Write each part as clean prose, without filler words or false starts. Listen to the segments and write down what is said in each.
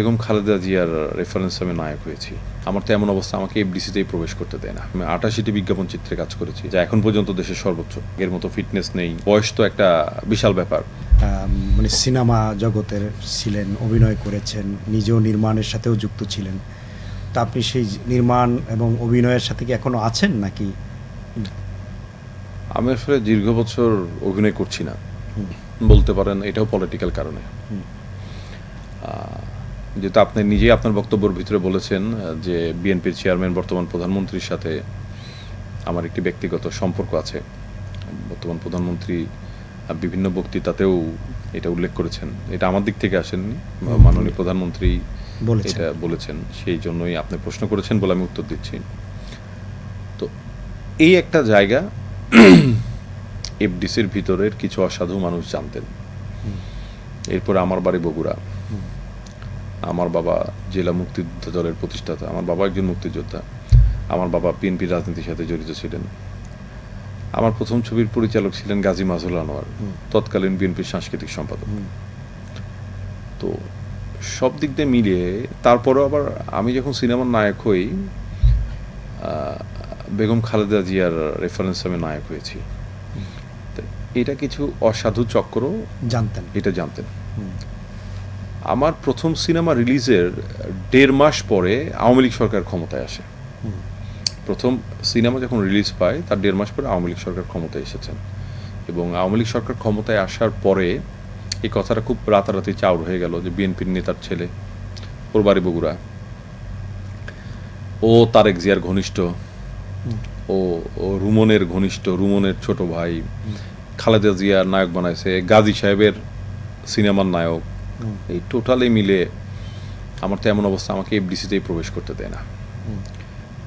বেগম খালেদা জিয়ার রেফারেন্সে আমি নায়ক হয়েছি। আমার তো এমন অবস্থা, আমাকে এফডিসিতেই প্রবেশ করতে দেয় না। আমি ৮৮টি বিজ্ঞাপন চিত্রে কাজ করেছি, যা এখন পর্যন্ত দেশের সর্বোচ্চ। এর মতো ফিটনেস নেই, বয়স তো একটা বিশাল ব্যাপার। মানে সিনেমা জগতের ছিলেন, অভিনয় করেছেন, নিজেও নির্মাণের সাথেও যুক্ত ছিলেন। তা আপনি সেই নির্মাণ এবং অভিনয়ের সাথে কি এখনো আছেন নাকি? আমি আসলে দীর্ঘ বছর অভিনয় করছি না, বলতে পারেন এটাও পলিটিক্যাল কারণে। যেহেতু আপনি নিজেই আপনার বক্তব্যের ভিতরে বলেছেন যে বিএনপির চেয়ারম্যান বর্তমান প্রধানমন্ত্রীর সাথে আমার একটি ব্যক্তিগত সম্পর্ক আছে। বর্তমান প্রধানমন্ত্রী বিভিন্ন বক্তৃতাতেও এটা উল্লেখ করেছেন। এটা আমার দিক থেকে আসেননি, মাননীয় প্রধানমন্ত্রী এটা বলেছেন। সেই জন্যই আপনি প্রশ্ন করেছেন বলে আমি উত্তর দিচ্ছি। তো এই একটা জায়গা এফডিসির ভিতরের কিছু অসাধু মানুষ জানতেন। এরপর আমার বাড়ি বগুড়া। আমার বাবা জেলা মুক্তিযোদ্ধা দলের প্রতিষ্ঠাতা। আমার বাবা একজন মুক্তিযোদ্ধা। আমার বাবা বিএনপির রাজনীতির সাথে জড়িত ছিলেন। আমার প্রথম ছবির পরিচালক ছিলেন গাজী মাজহারুল আনোয়ার, তৎকালীন বিএনপির সাংস্কৃতিক সম্পাদক। তো সব দিক দিয়ে মিলিয়ে তারপরেও আবার আমি যখন সিনেমার নায়ক হই, বেগম খালেদা জিয়ার রেফারেন্সে আমি নায়ক হয়েছি। এটা কিছু অসাধু চক্র এটা জানতেন। আমার প্রথম সিনেমা রিলিজের 1.5 মাস পরে আওয়ামী লীগ সরকার ক্ষমতায় আসে। প্রথম সিনেমা যখন রিলিজ পায় তার 1.5 মাস পরে আওয়ামী লীগ সরকার ক্ষমতায় এসেছেন, এবং আওয়ামী লীগ সরকার ক্ষমতায় আসার পরে এই কথাটা খুব রাতারাতি চাউর হয়ে গেল যে বিএনপির নেতার ছেলে, ওর বাড়ি বগুড়া, ও তারেক জিয়ার ঘনিষ্ঠ, ও রুমনের ঘনিষ্ঠ, রুমনের ছোট ভাই, খালেদা জিয়ার নায়ক বানাইছে, গাজী সাহেবের সিনেমার নায়ক। এই টোটালি মিলে আমার তো এমন অবস্থা, আমাকে এফডিসিতেই প্রবেশ করতে দেয় না।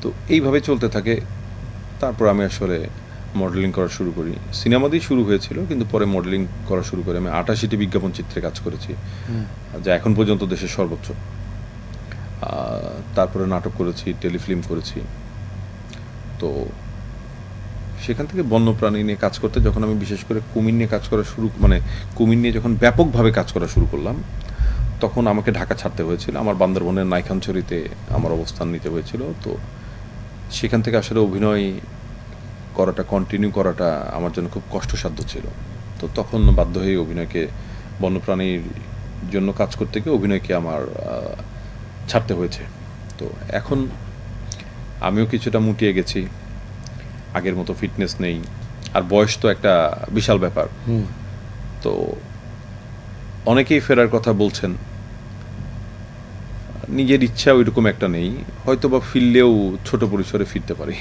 তো এইভাবে চলতে থাকে। তারপর আমি আসলে মডেলিং করা শুরু করি। সিনেমা দিয়ে শুরু হয়েছিল, কিন্তু পরে মডেলিং করা শুরু করে আমি ৮৮টি বিজ্ঞাপন চিত্রে কাজ করেছি, যা এখন পর্যন্ত দেশের সর্বোচ্চ। তারপরে নাটক করেছি, টেলিফিল্ম করেছি। তো সেখান থেকে বন্যপ্রাণী নিয়ে কাজ করতে যখন আমি বিশেষ করে কুমির নিয়ে কাজ করা কুমির নিয়ে যখন ব্যাপকভাবে কাজ করা শুরু করলাম, তখন আমাকে ঢাকা ছাড়তে হয়েছিল। আমার বান্দরবনের নাইখানছড়িতে আমার অবস্থান নিতে হয়েছিল। তো সেখান থেকে আসলে অভিনয় করাটা, কন্টিনিউ করাটা আমার জন্য খুব কষ্টসাধ্য ছিল। তো তখন বাধ্য হয়ে অভিনয়কে, বন্যপ্রাণীর জন্য কাজ করতে গিয়ে অভিনয়কে আমার ছাড়তে হয়েছে। তো এখন আমিও কিছুটা মুটিয়ে গেছি, আগের মতো ফিটনেস নেই, আর বয়স তো একটা বিশাল ব্যাপার। তো অনেকেই ফেরার কথা বলছেন, নিজের ইচ্ছা ওইরকম একটা নেই, হয়তো বা ফিরলেও ছোট পরিসরে ফিরতে পারি।